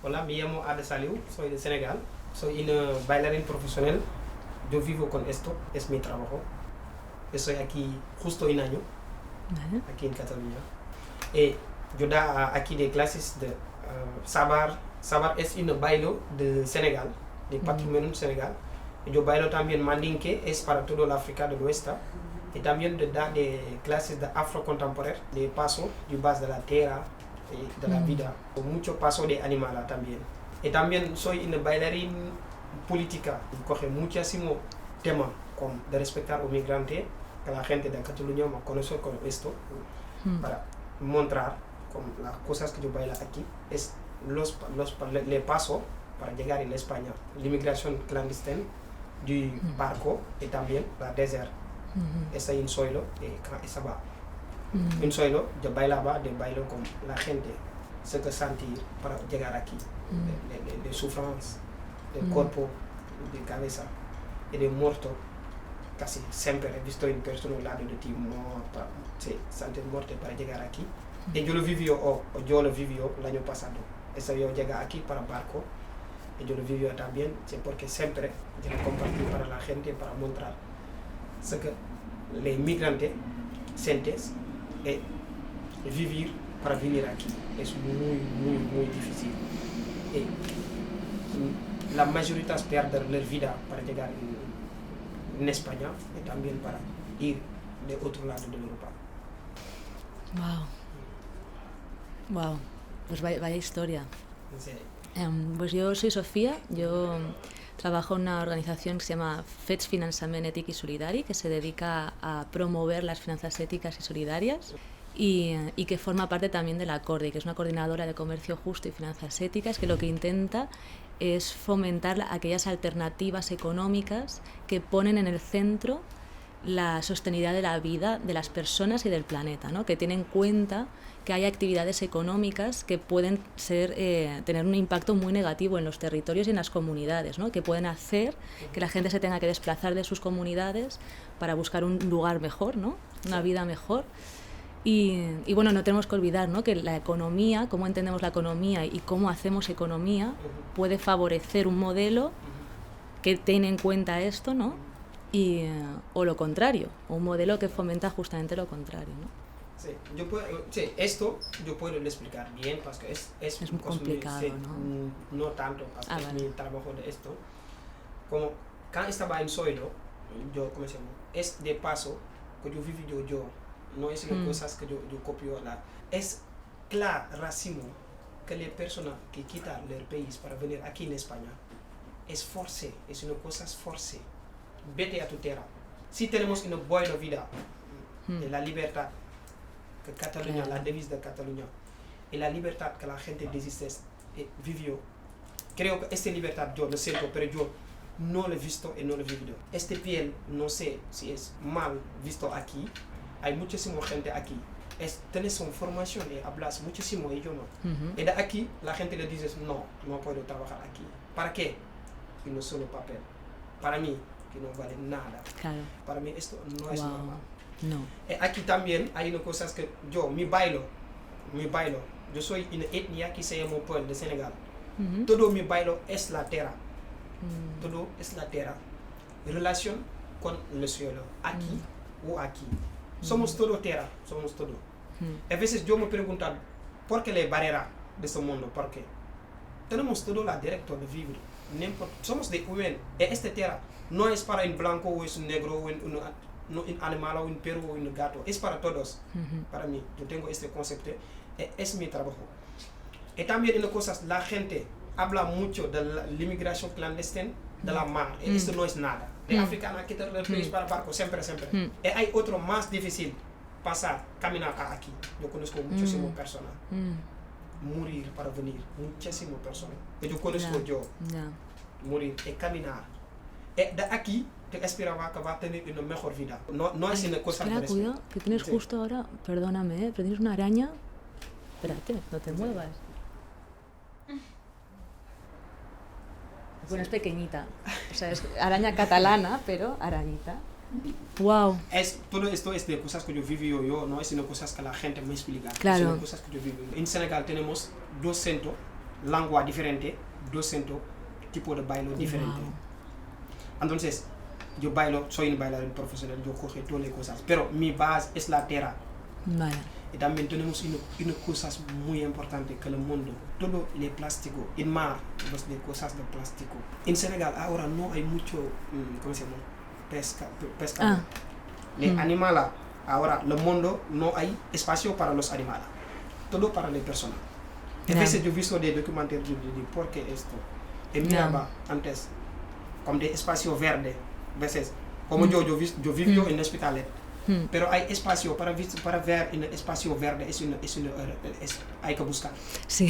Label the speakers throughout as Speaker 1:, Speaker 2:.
Speaker 1: Hola, me llamo Ada Saliou, soy de Senegal, soy una bailarina profesional, yo vivo con esto, es mi trabajo. Estoy aquí justo un año, aquí en Cataluña. Yo da aquí de clases de Sabar. Sabar es un baile de Senegal, de patrimonio Senegal. Yo bailo también Mandinké, es para todo el África del Oeste. Y también da de clases de afro contemporáneo, de paso, de base de la tierra, de la vida. Mucho paso de animal también. Y también soy una bailarina política. Coge muchísimo tema como de respetar a los migrantes, que la gente de Cataluña me conoce con esto, para mostrar como las cosas que yo bailo aquí. Es le paso para llegar a España. La inmigración clandestina du barco y también la desert. Es un suelo y se va. Un suelo de bailaba, de bailo con la gente, se que sentir para llegar aquí, de sufrimiento, de cuerpo, de cabeza y de muerto. Casi siempre he visto en persona al lado de ti muerto, sí, sentir muerte para llegar aquí. Y yo lo viví el año pasado. Eso yo llegué aquí para barco y yo lo viví también, sí, porque siempre yo lo compartí para la gente, para mostrar ce que los migrantes sienten y vivir para venir aquí. Es muy difícil. Y la mayoría pierden la vida para llegar en España y también para ir de otro lado de Europa.
Speaker 2: Wow, pues vaya historia.
Speaker 1: Sí.
Speaker 2: Pues yo soy Sofía, yo trabajo en una organización que se llama Fets Finançament Ètic i Solidari, que se dedica a promover las finanzas éticas y solidarias y que forma parte también de la CORDI, que es una coordinadora de comercio justo y finanzas éticas, que lo que intenta es fomentar aquellas alternativas económicas que ponen en el centro la sostenibilidad de la vida de las personas y del planeta, ¿no? Que tienen en cuenta que hay actividades económicas que pueden tener un impacto muy negativo en los territorios y en las comunidades, ¿no? Que pueden hacer que la gente se tenga que desplazar de sus comunidades para buscar un lugar mejor, ¿no? Una vida mejor. Y bueno, no tenemos que olvidar, ¿no? Que la economía, cómo entendemos la economía y cómo hacemos economía, puede favorecer un modelo que tiene en cuenta esto, ¿no? O lo contrario, un modelo que fomenta justamente lo contrario, ¿no?
Speaker 1: Sí, esto yo puedo explicar bien porque es
Speaker 2: muy complicado, ¿no?
Speaker 1: No tanto porque es mi trabajo de esto. Como cuando estaba en suelo, yo comencé, es de paso que yo viví yo. No es las cosas que yo copio. Es clarísimo que las personas que quitan el país para venir aquí en España es forcé, es una cosa forcé. Vete a tu tierra. Si tenemos una buena vida, de la libertad que Cataluña, la devisa de Cataluña, y la libertad que la gente vivió, creo que esta libertad yo lo siento, pero yo no lo he visto y no lo he vivido. Este piel, no sé si es mal visto aquí, hay muchísima gente aquí. Tienes una formación y hablas muchísimo y yo no. Y de aquí la gente le dice, no puedo trabajar aquí. ¿Para qué? Y no solo papel. Para mí, que no vale nada.
Speaker 2: Claro.
Speaker 1: Para mí esto no es normal.
Speaker 2: No.
Speaker 1: Aquí también hay unas cosas que yo, mi bailo, yo soy una etnia que se llama Peul de Senegal. Todo mi bailo es la tierra. Todo es la tierra. Relación con el suelo, aquí o aquí. Somos todo tierra, somos todo. A veces yo me pregunto, ¿por qué la barrera de este mundo? ¿Por qué? Tenemos todo la derecho de vivir. Somos de humanos. Esta tierra no es para un blanco o es un negro o un animal o un perro o un gato. Es para todos. Para mí, yo tengo este concepto. Es mi trabajo. Y también en las cosas, la gente habla mucho de la inmigración clandestina de la mar. Esto no es nada. De africana quitar el país para barco, siempre. Y hay otro más difícil, pasar, caminar aquí. Yo conozco muchísimas personas. Morir para venir, muchísimas personas. Yo conozco morir y caminar. Y de aquí te esperaba que va a tener una mejor vida. No es una cosa
Speaker 2: de cuidado, que tienes justo ahora, perdóname, pero tienes una araña. Espérate, no te muevas. Bueno, es pequeñita. O sea, es araña catalana, pero arañita. Wow.
Speaker 1: Todo esto es de cosas que yo viví yo, no es de cosas que la gente me explica.
Speaker 2: Claro.
Speaker 1: Es de cosas que yo viví. En Senegal tenemos 200 lengua diferente, 200 tipos de baile diferentes. Entonces, yo bailo, soy un bailarín profesional, yo cojo todas las cosas, pero mi base es la tierra.
Speaker 2: Vale.
Speaker 1: Y también tenemos una cosa muy importante que el mundo, todo el plástico, en mar, las cosas de plástico. En Senegal ahora no hay mucho, ¿cómo se llama? Pesca. Los animales, ahora el mundo no hay espacio para los animales, todo para las personas. A veces yo he visto de documentales de por qué esto. En Miraba, antes, como de espacio verde, a veces, como yo vivo en hospitales. Pero hay espacio para ver en el espacio verde, hay que buscar.
Speaker 2: Sí.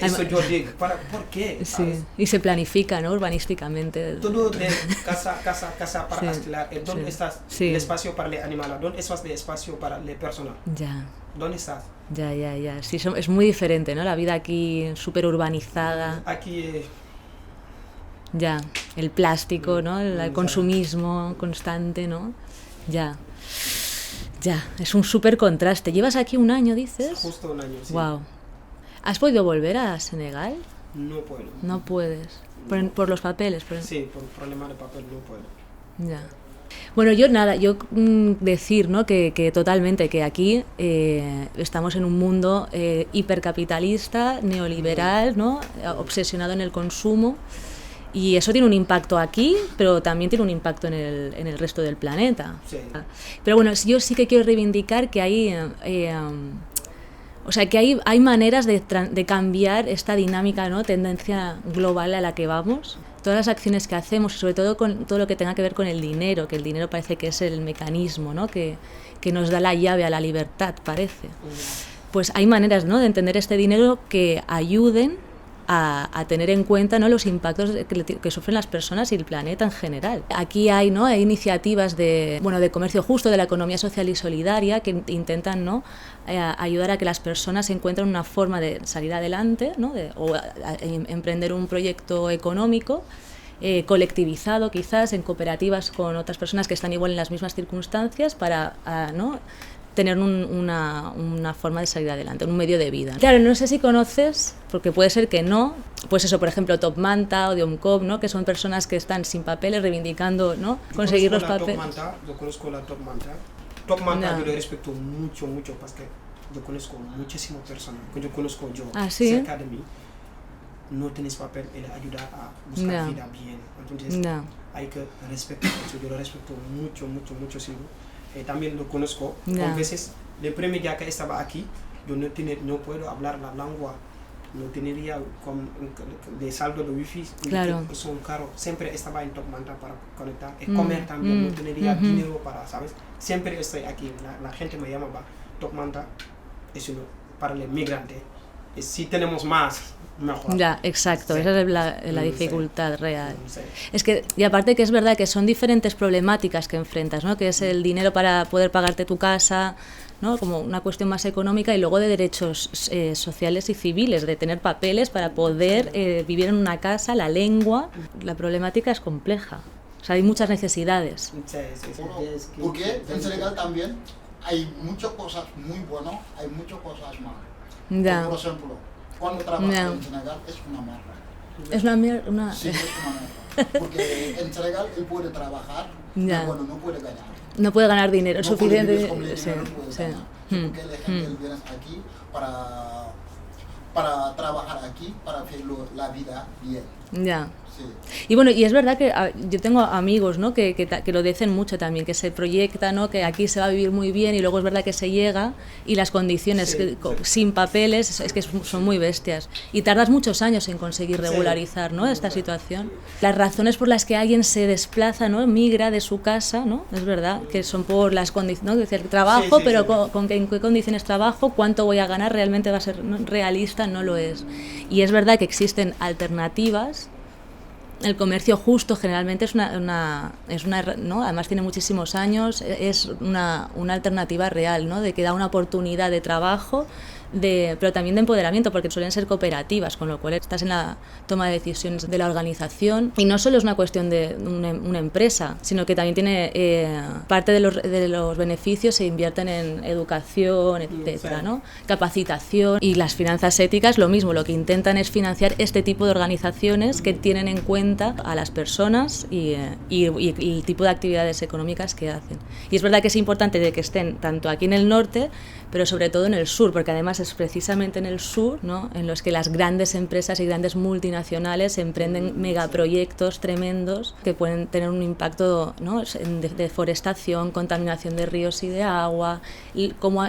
Speaker 1: Eso yo digo, ¿por qué?
Speaker 2: Sí. Y se planifica, ¿no? Urbanísticamente.
Speaker 1: Todo de casa para alquilar. ¿Dónde estás? El espacio para los animales. ¿Dónde estás el espacio para las personas?
Speaker 2: Ya.
Speaker 1: ¿Dónde estás?
Speaker 2: Ya. Sí, es muy diferente, ¿no? La vida aquí súper urbanizada.
Speaker 1: Aquí...
Speaker 2: Ya, el plástico, ¿no? El consumismo constante, ¿no? Ya, es un súper contraste. ¿Llevas aquí un año, dices?
Speaker 1: Justo un año, sí.
Speaker 2: Wow. ¿Has podido volver a Senegal?
Speaker 1: No puedo.
Speaker 2: No puedes. ¿Por los papeles?
Speaker 1: Sí, por problema de papel no puedo.
Speaker 2: Ya. Bueno, yo decir, ¿no? que totalmente, que aquí estamos en un mundo hipercapitalista, neoliberal, ¿no? Obsesionado en el consumo. Y eso tiene un impacto aquí, pero también tiene un impacto en el resto del planeta.
Speaker 1: Sí.
Speaker 2: Pero bueno, yo sí que quiero reivindicar que hay maneras de cambiar esta dinámica, ¿no? Tendencia global a la que vamos. Todas las acciones que hacemos, y sobre todo con todo lo que tenga que ver con el dinero, que el dinero parece que es el mecanismo, ¿no? que nos da la llave a la libertad, parece. Pues hay maneras, ¿no? de entender este dinero que ayuden a tener en cuenta, ¿no? los impactos que sufren las personas y el planeta en general. Aquí hay iniciativas de comercio justo, de la economía social y solidaria, que intentan, ¿no? Ayudar a que las personas encuentren una forma de salir adelante, ¿no? o emprender un proyecto económico colectivizado, quizás en cooperativas con otras personas que están igual en las mismas circunstancias para ¿no? tener una forma de salir adelante, un medio de vida. Claro, no sé si conoces, porque puede ser que no, pues eso, por ejemplo, Top Manta o Diomcop, ¿no? que son personas que están sin papeles reivindicando, ¿no? conseguir los papeles.
Speaker 1: Yo conozco la Top Manta. Top Manta yo le respeto mucho, porque yo conozco muchísimas personas, yo conozco cerca de mí, no tienes papel, él ayuda a buscar vida bien. Entonces hay que respetar eso, yo lo respeto muchísimo. También lo conozco. A veces, el primer día que estaba aquí, yo no puedo hablar la lengua, no tenía de saldo de wifi,
Speaker 2: claro.
Speaker 1: son caros. Siempre estaba en Top Manta para conectar. Comer también, no tenía dinero para, ¿sabes? Siempre estoy aquí. La gente me llama Top Manta, es para el migrante. Si tenemos más, mejor.
Speaker 2: Ya, exacto, sí. Esa es la dificultad real.
Speaker 1: Sí.
Speaker 2: Es que, y aparte que es verdad que son diferentes problemáticas que enfrentas, ¿no? Que es el dinero para poder pagarte tu casa, ¿no? Como una cuestión más económica, y luego de derechos sociales y civiles, de tener papeles para poder vivir en una casa, la lengua. La problemática es compleja, o sea, hay muchas necesidades.
Speaker 1: Sí.
Speaker 3: Porque en Senegal también hay muchas cosas muy buenas, hay muchas cosas malas.
Speaker 2: Ya.
Speaker 3: Por ejemplo, cuando trabajas en Senegal es una mierda.
Speaker 2: Es una mierda.
Speaker 3: Sí, es una mierda. Porque en Senegal él puede trabajar, pero no puede ganar.
Speaker 2: No puede ganar dinero suficiente.
Speaker 3: Porque la gente viene aquí para trabajar aquí, para hacer la vida bien.
Speaker 2: Ya.
Speaker 3: Sí.
Speaker 2: Y bueno, y es verdad que yo tengo amigos, ¿no? que lo dicen mucho también, que se proyecta, ¿no? Que aquí se va a vivir muy bien, y luego es verdad que se llega y las condiciones sin papeles es que son muy bestias, y tardas muchos años en conseguir regularizar, ¿no? esta situación. Las razones por las que alguien se desplaza, ¿no? migra de su casa, ¿no? es verdad que son por las condiciones, ¿no? Es decir, trabajo, pero en qué condiciones trabajo, cuánto voy a ganar, realmente va a ser realista, no lo es. Y es verdad que existen alternativas. El comercio justo generalmente es una ¿no? Además tiene muchísimos años, es una alternativa real, ¿no? De que da una oportunidad de trabajo, pero también de empoderamiento, porque suelen ser cooperativas, con lo cual estás en la toma de decisiones de la organización. Y no solo es una cuestión de una empresa, sino que también tiene parte de los beneficios se invierten en educación, etcétera, ¿no? Capacitación. Y las finanzas éticas lo mismo, lo que intentan es financiar este tipo de organizaciones que tienen en cuenta a las personas y el tipo de actividades económicas que hacen. Y es verdad que es importante de que estén tanto aquí en el norte, pero sobre todo en el sur, porque además es precisamente en el sur, ¿no?, en los que las grandes empresas y grandes multinacionales emprenden megaproyectos tremendos que pueden tener un impacto, ¿no?, en deforestación, contaminación de ríos y de agua, y cómo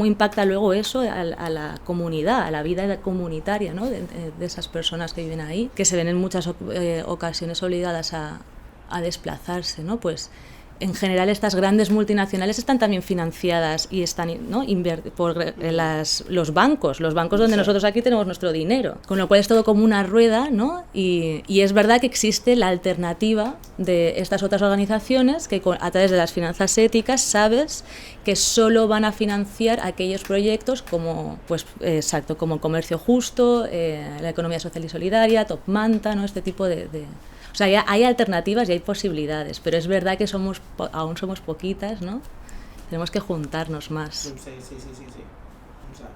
Speaker 2: impacta luego eso a la comunidad, a la vida comunitaria, ¿no?, de esas personas que viven ahí, que se ven en muchas ocasiones obligadas a desplazarse, ¿no? Pues en general estas grandes multinacionales están también financiadas y están, ¿no?, por los bancos donde nosotros aquí tenemos nuestro dinero, con lo cual es todo como una rueda, ¿no? Y es verdad que existe la alternativa de estas otras organizaciones que a través de las finanzas éticas sabes que solo van a financiar aquellos proyectos como, pues, exacto, como el comercio justo, la economía social y solidaria, Top Manta, ¿no?, este tipo de o sea, hay alternativas y hay posibilidades, pero es verdad que aún somos poquitas, ¿no? Tenemos que juntarnos más.
Speaker 1: Sí. O sea.